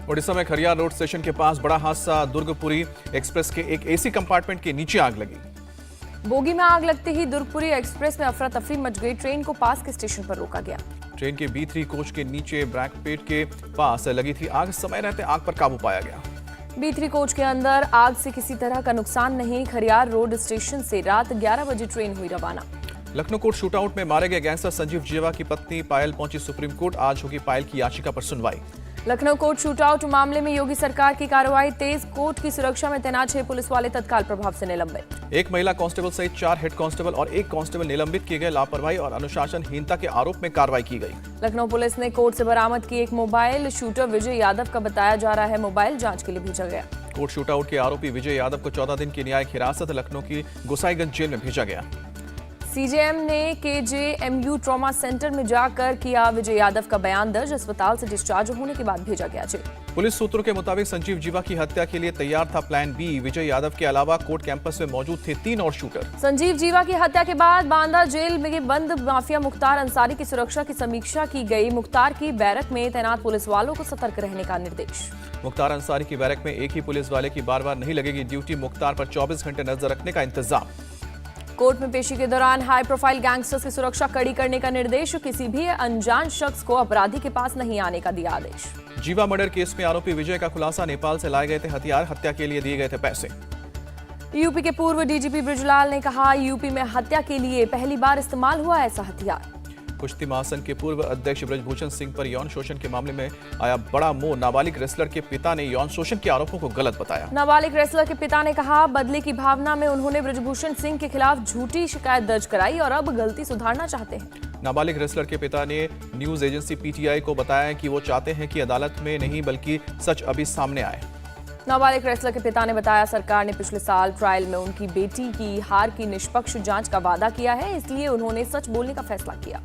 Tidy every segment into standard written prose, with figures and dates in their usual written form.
ओडिशा में Khariar road station के पास बड़ा हादसा। दुर्गपुरी एक्सप्रेस के एक एसी कंपार्टमेंट के नीचे आग लगी। बोगी में आग लगते ही दुर्गपुरी एक्सप्रेस में अफरा तफरी मच गई। ट्रेन को पास के स्टेशन पर रोका गया। ट्रेन के B3 कोच के नीचे ब्रैकपेट के पास लगी थी आग। समय रहते आग पर काबू पाया गया। B3 कोच के अंदर आग से किसी तरह का नुकसान नहीं। खरियार रोड स्टेशन से रात 11 बजे ट्रेन हुई रवाना। लखनऊ कोर्ट शूटआउट में मारे गए गैंगस्टर संजीव जीवा की पत्नी पायल पहुंची सुप्रीम कोर्ट। आज होगी पायल की याचिका पर सुनवाई। लखनऊ कोर्ट शूटआउट मामले में योगी सरकार की कार्रवाई तेज। कोर्ट की सुरक्षा में तैनात 6 पुलिस वाले तत्काल प्रभाव से निलंबित। एक महिला कांस्टेबल सहित 4 हेड कांस्टेबल और 1 कांस्टेबल निलंबित किए गए। लापरवाही और अनुशासनहीनता के आरोप में कार्रवाई की गई। लखनऊ पुलिस ने कोर्ट से बरामद की एक मोबाइल। शूटर विजय यादव का बताया जा रहा है मोबाइल जांच के लिए भेजा गया। कोर्ट शूटआउट के आरोपी विजय यादव को 14 दिन की न्यायिक हिरासत लखनऊ की गोसाईगंज जेल में भेजा गया। सीजेएम ने KJMU ट्रॉमा सेंटर में जाकर किया विजय यादव का बयान दर्ज। अस्पताल से डिस्चार्ज होने के बाद भेजा गया जेल। पुलिस सूत्रों के मुताबिक संजीव जीवा की हत्या के लिए तैयार था प्लान B। विजय यादव के अलावा कोर्ट कैंपस में मौजूद थे 3 और शूटर। संजीव जीवा की हत्या के बाद बांदा जेल में बंद माफिया मुख्तार अंसारी की सुरक्षा की समीक्षा की गई। मुख्तार की बैरक में तैनात पुलिस वालों को सतर्क रहने का निर्देश। मुख्तार अंसारी की बैरक में एक ही पुलिस वाले की बार-बार नहीं लगेगी ड्यूटी। मुख्तार पर 24 घंटे नजर रखने का इंतजाम। कोर्ट में पेशी के दौरान हाई प्रोफाइल गैंगस्टर्स की सुरक्षा कड़ी करने का निर्देश। किसी भी अनजान शख्स को अपराधी के पास नहीं आने का दिया आदेश। जीवा मर्डर केस में आरोपी विजय का खुलासा। नेपाल से लाए गए थे हथियार। हत्या के लिए दिए गए थे पैसे। यूपी के पूर्व DGP बृजलाल ने कहा यूपी में हत्या के लिए पहली बार इस्तेमाल हुआ ऐसा हथियार। कुश्ती महासंघ के पूर्व अध्यक्ष ब्रजभूषण सिंह पर यौन शोषण के मामले में आया बड़ा मोड़। नाबालिग रेसलर के पिता ने यौन शोषण के आरोपों को गलत बताया। नाबालिग रेसलर के पिता ने कहा बदले की भावना में उन्होंने ब्रजभूषण सिंह के खिलाफ झूठी शिकायत दर्ज कराई और अब गलती सुधारना चाहते हैं। नाबालिग रेसलर के पिता ने न्यूज एजेंसी PTI को बताया कि वो चाहते हैं कि अदालत में नहीं बल्कि सच अभी सामने आए। नाबालिग रेसलर के पिता ने बताया सरकार ने पिछले साल ट्रायल में उनकी बेटी की हार की निष्पक्ष जांच का वादा किया है, इसलिए उन्होंने सच बोलने का फैसला किया।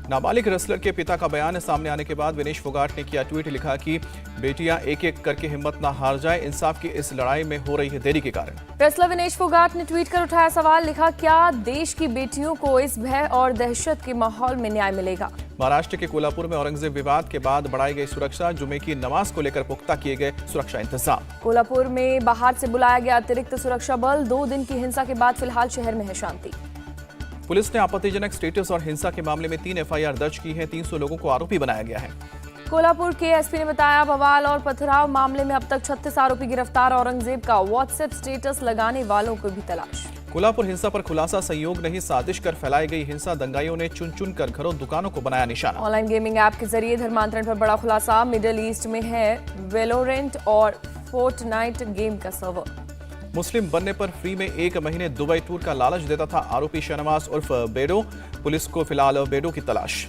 नाबालिग रेसलर के पिता का बयान सामने आने के बाद विनेश फोगाट ने किया ट्वीट। लिखा कि बेटियां एक एक करके हिम्मत ना हार जाए। इंसाफ की इस लड़ाई में हो रही है देरी के कारण। रेसलर विनेश फोगाट ने ट्वीट कर उठाया सवाल। लिखा क्या देश की बेटियों को इस भय और दहशत के माहौल में न्याय मिलेगा। महाराष्ट्र के कोल्हापुर में औरंगजेब विवाद के बाद बढ़ाई गई सुरक्षा। जुमे की नमाज को लेकर पुख्ता किए गए सुरक्षा इंतजाम। कोल्हापुर में बाहर से बुलाया गया अतिरिक्त सुरक्षा बल। 2 दिन की हिंसा के बाद फिलहाल शहर में है शांति। पुलिस ने आपत्तिजनक स्टेटस और हिंसा के मामले में 3 FIR दर्ज की है। 300 लोगों को आरोपी बनाया गया है। कोल्हापुर के SP ने बताया बवाल और पथराव मामले में अब तक 36 आरोपी गिरफ्तार। औरंगजेब का व्हाट्सएप स्टेटस लगाने वालों को भी तलाश। कोल्हापुर हिंसा पर खुलासा। संयोग नहीं साजिश कर फैलाई गई हिंसा। दंगाइयों ने चुन चुन कर घरों दुकानों को बनाया निशाना। ऑनलाइन गेमिंग ऐप के जरिए धर्मांतरण पर बड़ा खुलासा। मिडिल ईस्ट में है वेलोरेंट और फोर्टनाइट गेम का सर्वर। मुस्लिम बनने पर फ्री में 1 महीने दुबई टूर का लालच देता था आरोपी शहनवाज उर्फ बेडो। पुलिस को फिलहाल बेडो की तलाश।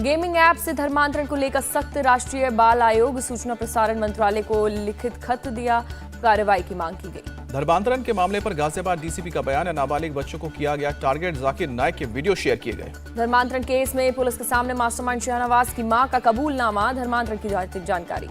गेमिंग ऐप से धर्मांतरण को लेकर सख्त। राष्ट्रीय बाल आयोग सूचना प्रसारण मंत्रालय को लिखित खत दिया। कार्रवाई की मांग की गई। धर्मांतरण के मामले पर गाजियाबाद DCP का बयान। नाबालिग बच्चों को किया गया टारगेट। जाकिर नायक के वीडियो शेयर किए गए। धर्मांतरण केस में पुलिस के सामने मास्टरमाइंड शहनवाज की मां का कबूलनामा। धर्मांतरण की जानकारी।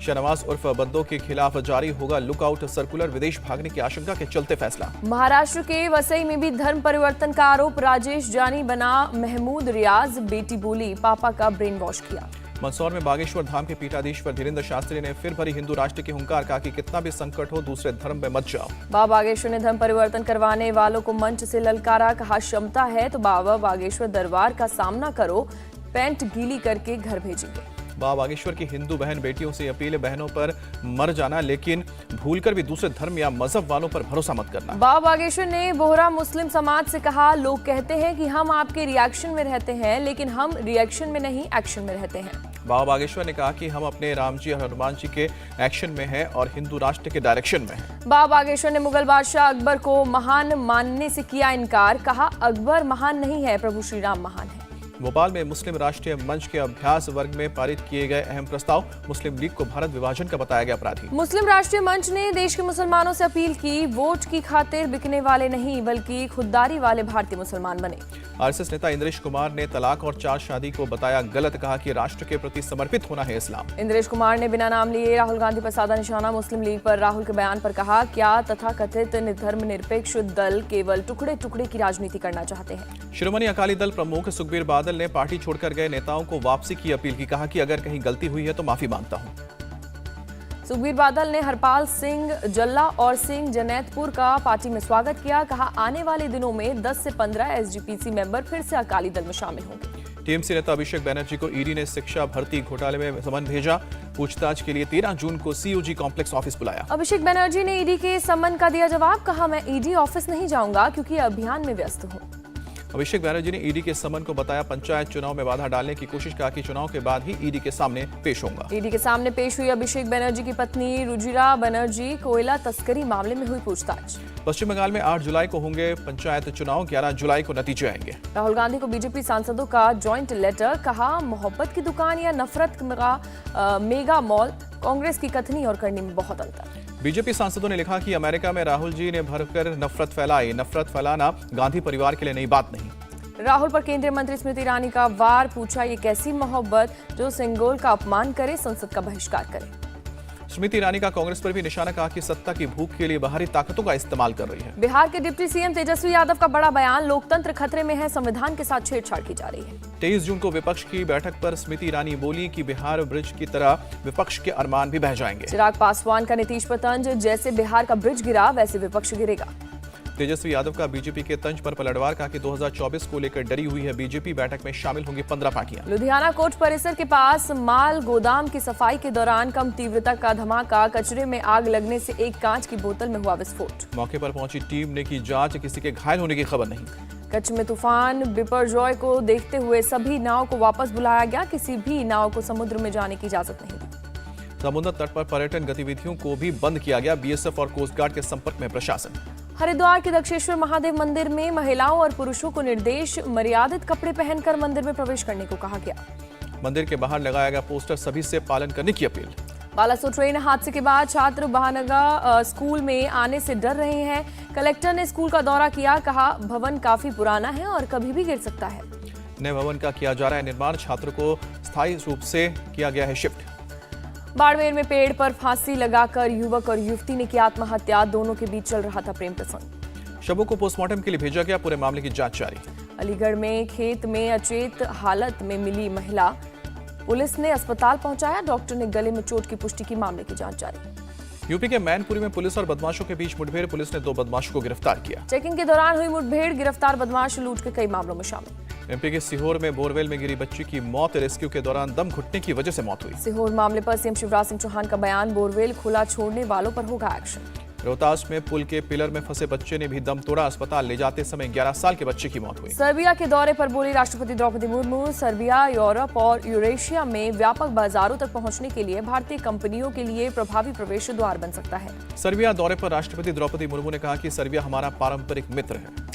शहनवाज उर्फ बद्दो के खिलाफ जारी होगा लुकआउट सर्कुलर। विदेश भागने की आशंका के चलते फैसला। महाराष्ट्र के वसई में भी धर्म परिवर्तन का आरोप। राजेश जानी बना महमूद रियाज। बेटी बोली पापा का ब्रेन वॉश किया। मंदसौर में बागेश्वर धाम के पीठाधीश्वर धीरेन्द्र शास्त्री ने फिर भरी हिंदू राष्ट्र की हुंकार। कहा कि कितना भी संकट हो दूसरे धर्म में मत जाओ। बाबा बागेश्वर ने धर्म परिवर्तन करवाने वालों को मंच से ललकारा। कहा क्षमता है तो बाबा बागेश्वर दरबार का सामना करो, पैंट गीली करके घर भेजेंगे। बाबा बागेश्वर की हिंदू बहन बेटियों से अपील। बहनों पर मर जाना लेकिन भूलकर भी दूसरे धर्म या मजहब वालों पर भरोसा मत करना। बाबा बागेश्वर ने बोहरा मुस्लिम समाज से कहा लोग कहते हैं कि हम आपके रिएक्शन में रहते हैं लेकिन हम रिएक्शन में नहीं एक्शन में रहते हैं। बाबा बागेश्वर ने कहा कि हम अपने राम जी और हनुमान जी के एक्शन में हैं और हिंदू राष्ट्र के डायरेक्शन में हैं। बाबा बागेश्वर ने मुगल बादशाह अकबर को महान मानने से किया इनकार। कहा अकबर महान नहीं है, प्रभु श्री राम महान है। भोपाल में मुस्लिम राष्ट्रीय मंच के अभ्यास वर्ग में पारित किए गए अहम प्रस्ताव। मुस्लिम लीग को भारत विभाजन का बताया गया अपराधी। मुस्लिम राष्ट्रीय मंच ने देश के मुसलमानों से अपील की वोट की खातिर बिकने वाले नहीं बल्कि खुददारी वाले भारतीय मुसलमान बने। RSS नेता इंद्रेश कुमार ने तलाक और 4 शादी को बताया गलत। कहा कि राष्ट्र के प्रति समर्पित होना है इस्लाम। इंद्रेश कुमार ने बिना नाम लिए राहुल गांधी पर साधा निशाना। मुस्लिम लीग पर राहुल के बयान पर कहा क्या तथाकथित धर्मनिरपेक्ष दल केवल टुकड़े टुकड़े की राजनीति करना चाहते हैं। शिरोमणि अकाली दल प्रमुख सुखबीर बादल ने पार्टी छोड़कर गए नेताओं को वापसी की अपील की। कहा कि अगर कहीं गलती हुई है तो माफी मांगता हूं। सुखबीर बादल ने हरपाल सिंह जल्ला और सिंह जनैतपुर का पार्टी में स्वागत किया। कहा, आने वाले दिनों में 10 से 15 एसजीपीसी मेंबर फिर से अकाली दल में शामिल होंगे। टीएमसी नेता अभिषेक बनर्जी को ईडी ने शिक्षा भर्ती घोटाले में समन भेजा। पूछताछ के लिए 13 जून को सीओजी कॉम्प्लेक्स ऑफिस बुलाया। अभिषेक बनर्जी ने ईडी के समन का दिया जवाब। कहा, मैं ईडी ऑफिस नहीं जाऊंगा क्योंकि अभियान में व्यस्त हूं। अभिषेक बनर्जी ने ईडी के समन को बताया पंचायत चुनाव में बाधा डालने की कोशिश। कहा कि चुनाव के बाद ही ईडी के सामने पेश होगा। ईडी के सामने पेश हुई अभिषेक बनर्जी की पत्नी रुजिरा बनर्जी। कोयला तस्करी मामले में हुई पूछताछ। पश्चिम बंगाल में 8 जुलाई को होंगे पंचायत चुनाव। 11 जुलाई को नतीजे आएंगे। राहुल गांधी को बीजेपी सांसदों का जॉइंट लेटर। कहा, मोहब्बत की दुकान या नफरत का मेगा मॉल, कांग्रेस की कथनी और करनी में बहुत अंतर। बीजेपी सांसदों ने लिखा कि अमेरिका में राहुल जी ने भरकर नफरत फैलाई। नफरत फैलाना गांधी परिवार के लिए नई बात नहीं। राहुल पर केंद्रीय मंत्री स्मृति ईरानी का वार। पूछा, ये कैसी मोहब्बत जो सिंगोल का अपमान करे, संसद का बहिष्कार करे। स्मृति ईरानी का कांग्रेस पर भी निशाना। कहा कि सत्ता की भूख के लिए बाहरी ताकतों का इस्तेमाल कर रही है। बिहार के डिप्टी सीएम तेजस्वी यादव का बड़ा बयान। लोकतंत्र खतरे में है, संविधान के साथ छेड़छाड़ की जा रही है। 23 जून को विपक्ष की बैठक पर स्मृति ईरानी बोली कि बिहार ब्रिज की तरह विपक्ष के अरमान भी बह जाएंगे। चिराग पासवान का नीतीश पर तंज। जैसे बिहार का ब्रिज गिरा वैसे विपक्ष गिरेगा। तेजस्वी यादव का बीजेपी के तंज पर पलटवार। कहा कि 2024 को लेकर डरी हुई है बीजेपी। बैठक में शामिल होंगी 15 पार्टियां। लुधियाना कोर्ट परिसर के पास माल गोदाम की सफाई के दौरान कम तीव्रता का धमाका। कचरे में आग लगने से एक कांच की बोतल में हुआ विस्फोट। मौके पर पहुंची टीम ने की जांच। किसी के घायल होने की खबर नहीं। कच्छ में तूफान बिपरजॉय को देखते हुए सभी नाव को वापस बुलाया गया। किसी भी नाव को समुद्र में जाने की इजाजत नहीं दी। समुद्र तट पर पर्यटन गतिविधियों को भी बंद किया गया। बीएसएफ और कोस्ट गार्ड के संपर्क में प्रशासन। हरिद्वार के दक्षेश्वर महादेव मंदिर में महिलाओं और पुरुषों को निर्देश। मर्यादित कपड़े पहनकर मंदिर में प्रवेश करने को कहा गया। मंदिर के बाहर लगाया गया पोस्टर। सभी से पालन करने की अपील। बालासोर ट्रेन हादसे के बाद छात्र बहानगा स्कूल में आने से डर रहे हैं। कलेक्टर ने स्कूल का दौरा किया। कहा, भवन काफी पुराना है और कभी भी गिर सकता है। नए भवन का किया जा रहा है निर्माण। छात्रों को स्थायी रूप से किया गया है शिफ्ट। बाड़मेर में पेड़ पर फांसी लगाकर युवक और युवती ने की आत्महत्या। दोनों के बीच चल रहा था प्रेम प्रसंग। शवों को पोस्टमार्टम के लिए भेजा गया। पूरे मामले की जांच जारी। अलीगढ़ में खेत में अचेत हालत में मिली महिला। पुलिस ने अस्पताल पहुंचाया। डॉक्टर ने गले में चोट की पुष्टि की। मामले की जांच जारी। यूपी के मैनपुरी में पुलिस और बदमाशों के बीच मुठभेड़। पुलिस ने 2 बदमाशों को गिरफ्तार किया। चेकिंग के दौरान हुई मुठभेड़। गिरफ्तार बदमाश लूट के कई मामलों में शामिल। एमपी के सीहोर में बोरवेल में गिरी बच्ची की मौत। रेस्क्यू के दौरान दम घुटने की वजह से मौत हुई। सीहोर मामले पर सीएम शिवराज सिंह चौहान का बयान। बोरवेल खुला छोड़ने वालों पर होगा एक्शन। रोहतास में पुल के पिलर में फंसे बच्चे ने भी दम तोड़ा। अस्पताल ले जाते समय 11 साल के बच्चे की मौत हुई। सर्बिया के दौरे पर बोली राष्ट्रपति द्रौपदी मुर्मू। सर्बिया, यूरोप और यूरेशिया में व्यापक बाजारों तक पहुंचने के लिए भारतीय कंपनियों के लिए प्रभावी प्रवेश द्वार बन सकता है। सर्बिया दौरे पर राष्ट्रपति द्रौपदी मुर्मू ने कहा कि सर्बिया हमारा पारंपरिक मित्र है।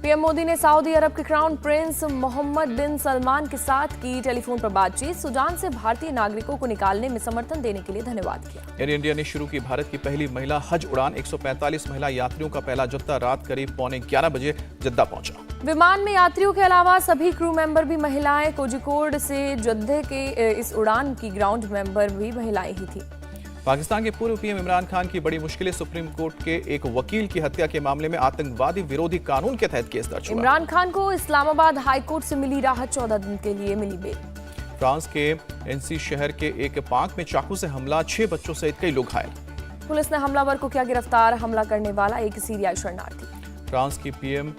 पीएम मोदी ने सऊदी अरब के क्राउन प्रिंस मोहम्मद बिन सलमान के साथ की टेलीफोन पर बातचीत। सूडान से भारतीय नागरिकों को निकालने में समर्थन देने के लिए धन्यवाद किया। एयर इंडिया ने शुरू की भारत की पहली महिला हज उड़ान। 145 महिला यात्रियों का पहला जत्था रात करीब 11:15 बजे जद्दा पहुंचा। विमान में यात्रियों के अलावा सभी क्रू मेंबर भी महिलाएं। कोझिकोड से जद्दे के इस उड़ान की ग्राउंड मेंबर भी महिलाएं ही थी। पाकिस्तान के पूर्व पीएम इमरान खान की बड़ी मुश्किलें। सुप्रीम कोर्ट के एक वकील की हत्या के मामले में आतंकवादी विरोधी कानून के तहत केस दर्ज हुआ। इमरान खान को इस्लामाबाद हाई कोर्ट से मिली राहत। 14 दिन के लिए मिली बेल। फ्रांस के एनसी शहर के एक पार्क में चाकू से हमला। 6 बच्चों सहित कई लोग घायल। पुलिस ने हमलावर को किया गिरफ्तार। हमला करने वाला एक सीरियाई शरणार्थी। फ्रांस की पीएम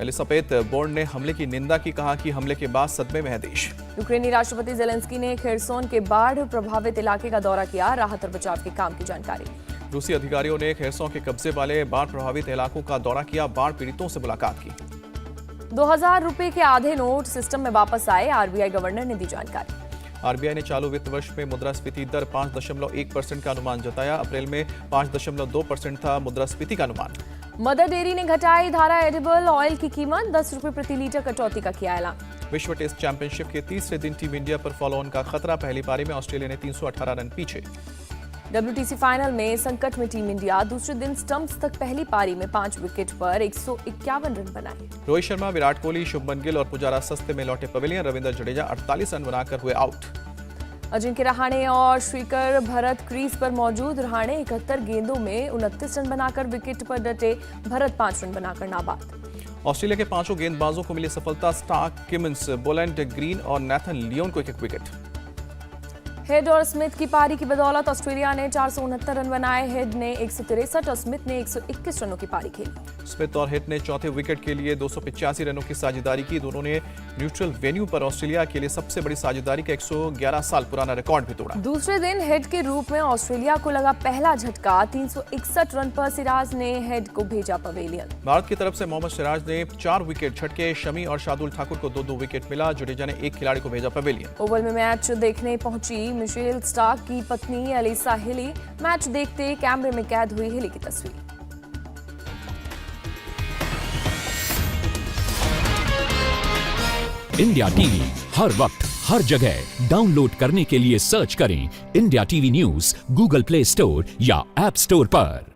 एलिजाबेथ बोर्न ने हमले की निंदा की। कहा कि हमले के बाद सदमे में है देश। यूक्रेनी राष्ट्रपति जेलेंस्की ने खेरसोन के बाढ़ प्रभावित इलाके का दौरा किया। राहत और बचाव के काम की जानकारी। रूसी अधिकारियों ने खेरसोन के कब्जे वाले बाढ़ प्रभावित इलाकों का दौरा किया। बाढ़ पीड़ितों से मुलाकात की। 2000 रुपए के आधे नोट सिस्टम में वापस आए। आरबीआई गवर्नर ने दी जानकारी। आरबीआई ने चालू वित्त वर्ष में मुद्रास्फीति दर 5.1% का अनुमान जताया। अप्रैल में 5.2% था मुद्रास्फीति का अनुमान। मदर डेयरी ने घटाई धारा एडिबल ऑयल की कीमत। 10 रुपए प्रति लीटर कटौती का किया ऐलान। विश्व टेस्ट चैंपियनशिप के तीसरे दिन टीम इंडिया पर फॉलो ऑन का खतरा। पहली पारी में ऑस्ट्रेलिया ने 318 रन पीछे। WTC फाइनल में संकट में टीम इंडिया। दूसरे दिन स्टंप्स तक पहली पारी में 5 विकेट पर 151 रन बनाए। रोहित शर्मा, विराट कोहली, शुभमन गिल और पुजारा सस्ते में लौटे पवेलियन। रविंद्र जडेजा 48 रन बनाकर हुए आउट। अजिंक्य रहाणे और श्रीकर भरत क्रीज पर मौजूद। रहाणे 71 गेंदों में 29 रन बनाकर विकेट पर डटे। भरत 5 रन बनाकर नाबाद। ऑस्ट्रेलिया के 5 गेंदबाजों को मिली सफलता। स्टार्क, किमिंस, बोलैंड, ग्रीन और नैथन लियोन को एक विकेट। हेड और स्मिथ की पारी की बदौलत ऑस्ट्रेलिया ने 469 रन बनाए। हेड ने 163 और स्मिथ ने 121 रनों की पारी खेली। स्मिथ और हेड ने चौथे विकेट के लिए 285 रनों की साझेदारी की। दोनों ने न्यूट्रल वेन्यू पर ऑस्ट्रेलिया के लिए सबसे बड़ी साझेदारी का 111 साल पुराना रिकॉर्ड भी तोड़ा। दूसरे दिन हेड के रूप में ऑस्ट्रेलिया को लगा पहला झटका। 361 रन पर सिराज ने हेड को भेजा पवेलियन। भारत की तरफ से मोहम्मद सिराज ने 4 विकेट झटके। शमी और शार्दुल ठाकुर को 2-2 विकेट मिला। जडेजा ने एक खिलाड़ी को भेजा पवेलियन। ओवल में मैच देखने पहुंची मिशेल स्टार्क की पत्नी एलिसा हिली। मैच देखते कैमरे में कैद हुई हिली की तस्वीर। इंडिया टीवी हर वक्त हर जगह डाउनलोड करने के लिए सर्च करें India TV news Google play store या ऐप स्टोर पर।